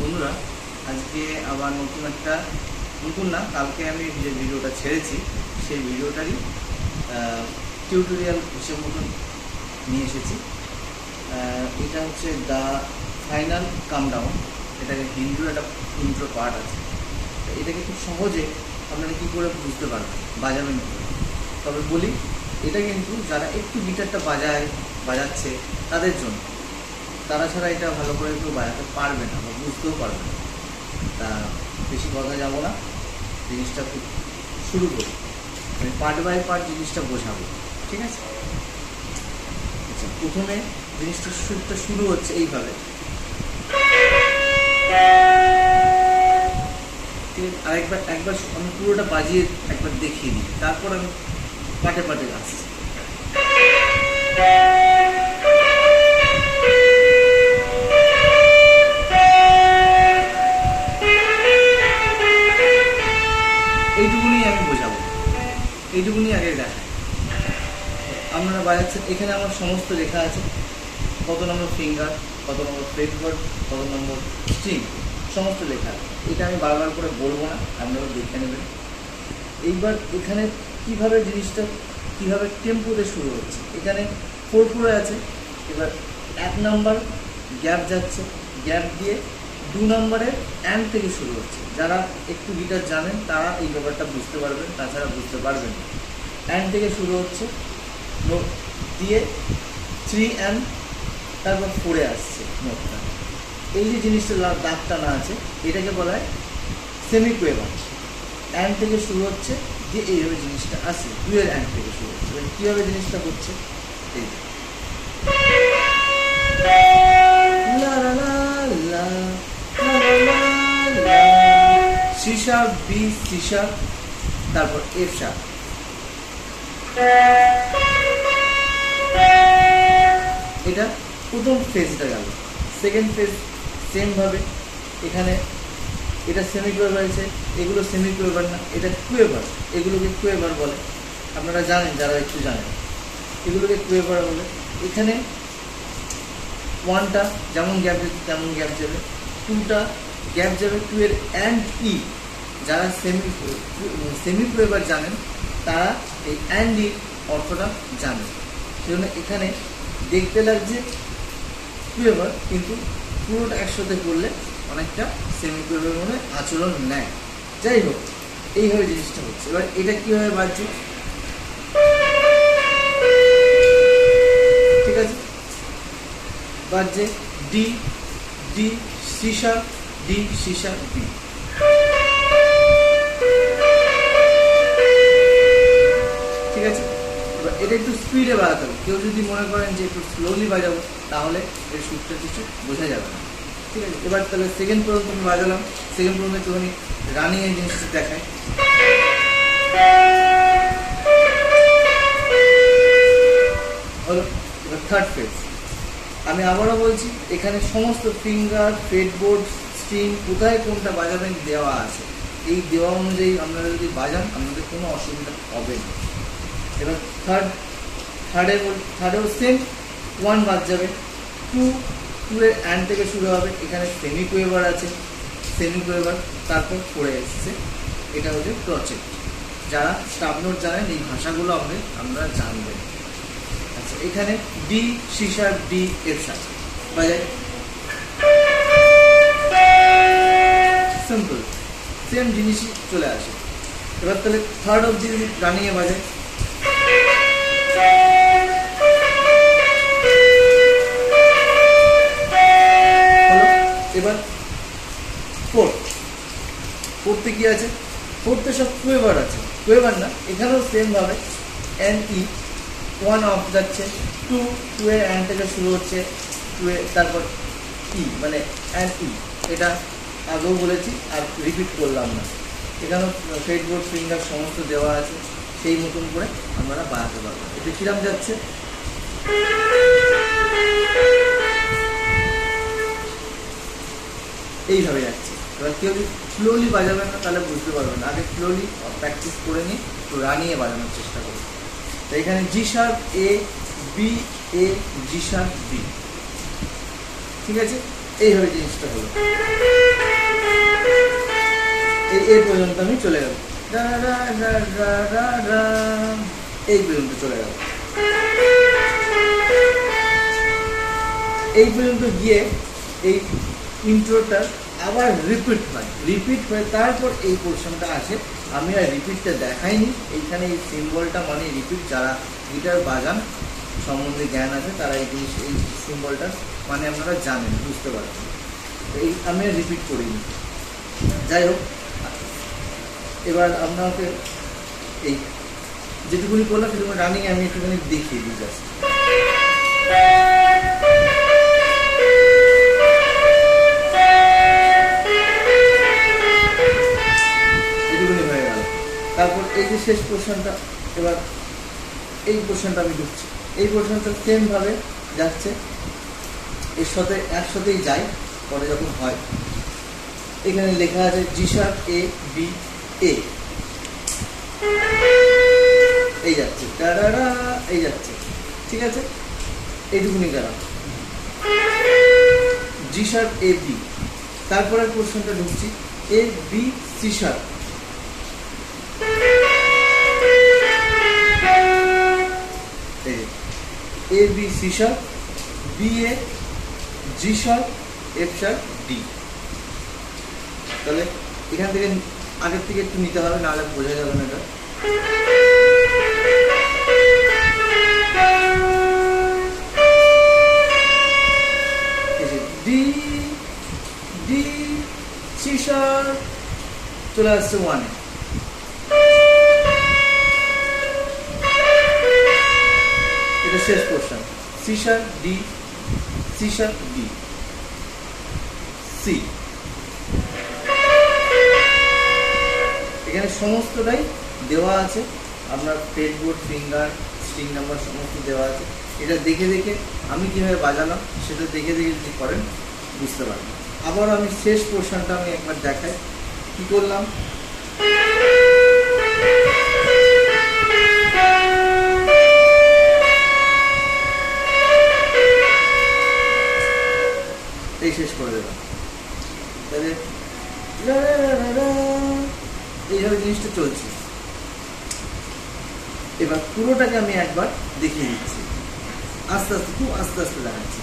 বন্ধুরা, আজকে আবার নতুন না, কালকে আমি যে ভিডিওটা ছেড়েছি সেই ভিডিওটারই টিউটোরিয়াল হিসেবে মতন নিয়ে এসেছি। এটা হচ্ছে দ্য ফাইনাল কামডাউন। এটাকে হিন্দুর একটা ইন্ট্রো পার্ট আছে। এটাকে খুব সহজে আপনারা কী করে বুঝতে পারবেন, বাজাবেন কী করে। তবে বলি, এটা কিন্তু যারা একটু গিটারটা বাজাচ্ছে তাদের জন্য, তারা ছাড়া এটা ভালো করে কেউ বাজাতে পারবে না বা বুঝতেও পারবে না। তা বেশি কথা যাব না, জিনিসটা খুব শুরু করি। আমি পার্ট বাই পার্ট জিনিসটা বোঝাবো, ঠিক আছে? আচ্ছা, প্রথমে জিনিসটা শুরু হচ্ছে এইভাবে। একবার আমি পুরোটা বাজিয়ে একবার দেখিয়ে দিই, তারপর আমি পাটে পাটে আসছি। এইটুকুনি আমি বোঝাবো, এইটুকুনি আগে দেখাই। আপনারা বাজাচ্ছেন, এখানে আমার সমস্ত লেখা আছে, কত নম্বর ফিঙ্গার, কত নম্বর ফ্রেটবোর্ড, কত নম্বর স্ট্রিং, সমস্ত লেখা আছে। এটা আমি বারবার করে বলবো না, আপনারা দেখে নেবেন। এইবার এখানে কীভাবে জিনিসটা কীভাবে টেম্পোতে শুরু হচ্ছে, এখানে 4/4 আছে। এবার 1 নম্বর গ্যাপ যাচ্ছে, গ্যাপ দিয়ে 2 নম্বরের অ্যান্ড থেকে শুরু হচ্ছে। যারা একটু গিটার জানেন তারা এই ব্যাপারটা বুঝতে পারবেন, তাছাড়া বুঝতে পারবেন না। অ্যান্ড থেকে শুরু হচ্ছে, নোট দিয়ে 3 অ্যান্ড তারপর 4-এ আসছে নোটটা। এই যে জিনিসটা দাগটা না আছে, এটাকে বলা হয় সেমিকুয়েভার। অ্যান্ড থেকে শুরু হচ্ছে, যে এইভাবে জিনিসটা আসে 2-এর অ্যান্ড থেকে শুরু হচ্ছে। কীভাবে জিনিসটা হচ্ছে, এই C sharp, B, C sharp, তারপর এফ শার্প। এটা প্রথম ফেজটা গেল। সেকেন্ড ফেজ সেম ভাবে, এখানে এটা সেমিকুয়েভার আছে, এগুলো সেমিকুয়েভার না, এটা কুয়েভার। এগুলোকে কুয়েভার বলে, আপনারা জানেন, যারা একটু জানেন এগুলোকে কুয়েভার বলে। এখানে 1টা যেমন গ্যাপ যাবে তেমন গ্যাপ যাবে, 2টা গ্যাপ যাবে 2-এর অ্যান্ড ই। যারা সেমিকুয়েভার জানেন তারা এই অ্যান্ড ই অর্থটা জানেন। সেজন্য এখানে দেখতে লাগছে কুয়েভার, কিন্তু পুরোটা একসাথে করলে অনেকটা সেমিকুয়েভার মনে আচরণ নেয়। যাই হোক, এইভাবে জিনিসটা হচ্ছে। এবার এটা কীভাবে বাজছে, ঠিক আছে? বাজছে D, D, C sharp, D, C sharp, B. ঠিক আছে? এবার এটা একটু স্পিডে বাজাতে হবে। কেউ যদি মনে করেন যে একটু স্লোলি বাজাবো, তাহলে এর সুরটা কিছু বোঝা যাবে না। ঠিক আছে? এবার তাহলে সেকেন্ড পর্যন্ত আমি বাজালাম। সেকেন্ড পর্যন্ত একটুখানি রানিং এই জিনিসটা দেখায়। হলো। এবার থার্ড ফেজ। আমি আবারও বলছি, এখানে সমস্ত ফিঙ্গার, ফ্রেটবোর্ড, স্ট্রিং, কোথায় কোনটা বাজাবেন দেওয়া আছে। এই দেওয়া অনুযায়ী আপনারা যদি বাজান, আপনাদের কোনো অসুবিধা হবে না। এবার থার্ডেও সেম 1 বাদ যাবে, 2-এর অ্যান্ড থেকে শুরু হবে। এখানে সেমিকুয়েভার আছে, সেমিকুয়েভার, তারপর 4-এ এসছে। এটা হচ্ছে ক্রচেট। যারা স্টাফ নোট জানেন, এই ভাষাগুলো আমরা জানবেন। আচ্ছা, এখানে D, C sharp, D, F sharp বাজায়। সিম্পল, সেম জিনিসই চলে আসে। এবার তাহলে থার্ড অবধি রানিংয়ে বাজায়। এবার ফোর্থে কি আছে? ফোর্থে সব কুয়েভার আছে। কুয়েভার না, এখানেও সেম ভাবে এন ই, 1 অফ যাচ্ছে, 2-এর অ্যান্ড থেকে শুরু হচ্ছে, 2-এ তারপর ই, মানে অ্যান্ড ই। এটা আগেও বলেছি, আর রিপিট করলাম না। এখানেও ফ্রেটবোর্ড, ফিঙ্গার সমস্ত দেওয়া আছে, সেই মতন করে আমরা বাজাতে পারবো। এটা কিরাম যাচ্ছে, এইভাবে যাচ্ছে। এবার কেউ যদি স্লোলি বাজাবেন না, তাহলে বুঝতে পারবেন না। আগে স্লোলি প্র্যাকটিস করে নিয়ে একটু রানিয়ে বাজানোর চেষ্টা করুন। তো এখানে G sharp A, B A, G sharp B. ঠিক আছে? এইভাবে জিনিসটা হলো। এই পর্যন্ত আমি চলে গেল, এই পর্যন্ত চলে গেল। এই পর্যন্ত গিয়ে এই ইন্ট্রোটা আবার রিপিট হয়ে তারপর এই পোর্শনটা আসে। আমি আর রিপিটটা দেখাইনি, এইখানে এই সিম্বলটা মানে রিপিট, যারা গিটার বাজান সম্বন্ধে জ্ঞান আছে তারা এই সিম্বলটা মানে আপনারা জানেন, বুঝতে পারছেন। এই আমি আর রিপিট করিনি। যাই হোক, এবার আপনাকে এই যেটুকুনি করলাম সেটুকুনি রানিং আমি একটুখানি দেখিয়ে দিই জাস্ট। এটুকুনি হয়ে গেল। তারপর এই যে শেষ পোর্শনটা, এবার এই পোর্শনটা আমি ঢুকছি। এই পোর্শনটা সেম ভাবে যাচ্ছে, এর সাথে একসাথেই যাই। পরে যখন হয় এখানে লেখা আছে জি শার্প এ বি এ, এই যাচ্ছে টাডাডা, এই যাচ্ছে, ঠিক আছে। এইটুকুনি গেলাম জি শার্প এ বি। তারপরে পোর্শনটা ঢুকছি A B C sharp, A B C sharp, B A, G sharp, F sharp, D. তাহলে এখান থেকে আগের থেকে একটু নিতে হবে, নাহলে বোঝা যাবে না এটা। ডি ডি সি শার্প চলে আসছে ওয়ানে। এটা শেষ portion, C sharp D, C sharp D, C. এখানে সমস্তটাই দেওয়া আছে, আপনার ফ্রেটবোর্ড, ফিঙ্গার, স্ট্রিং নাম্বার সমস্ত দেওয়া আছে। এটা দেখে দেখে আমি কীভাবে বাজালাম সেটা দেখে দেখে যদি করেন বুঝতে পারবেন। আবার আমি শেষ পোর্শনটা আমি একবার দেখাই কি করলাম। এই শেষ করে দেবেন। তাহলে এইভাবে জিনিসটা চলছে। এবার পুরোটাকে আমি একবার দেখিয়ে দিচ্ছি, আস্তে আস্তে, খুব আস্তে আস্তে দেখাচ্ছি।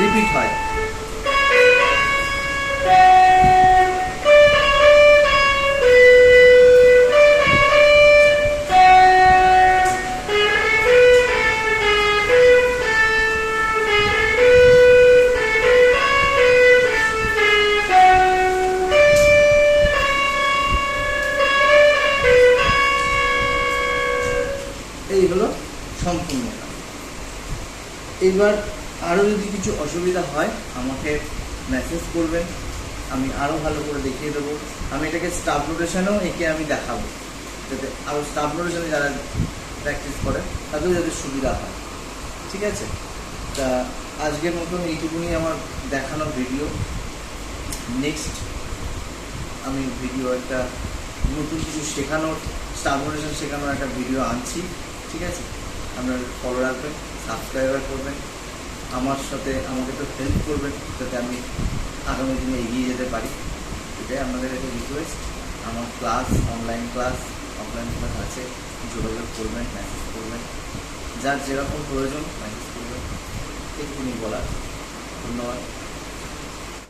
রিপিট হয়। এই হলো সম্পূর্ণ। এবার আরও যদি কিছু অসুবিধা হয় আমাকে মেসেজ করবেন, আমি আরও ভালো করে দেখিয়ে দেবো। আমি এটাকে স্টাফ নোটেশনেও এঁকে আমি দেখাবো, যাতে আরও স্টাফ নোটেশনে যারা প্র্যাকটিস করে তাদেরও যাতে সুবিধা হয়, ঠিক আছে। তা আজকের মতন এইটুকুনি আমার দেখানো ভিডিও। নেক্সট আমি ভিডিও একটা নতুন কিছু শেখানোর, স্টাফ নোটেশন শেখানোর একটা ভিডিও আনছি, ঠিক আছে। আপনারা ফলো রাখবেন, সাবস্ক্রাইবার করবেন, আমার সাথে আমাকে তো হেল্প করবেন যাতে আমি আগামী দিনে এগিয়ে যেতে পারি। এটাই আপনাদের একটা রিকোয়েস্ট। আমার class, online class, offline class আছে, যোগাযোগ করবেন, মেসেজ করবেন, যার যেরকম প্রয়োজন মেসেজ করবেন। এটুকুনি বলার। ধন্যবাদ।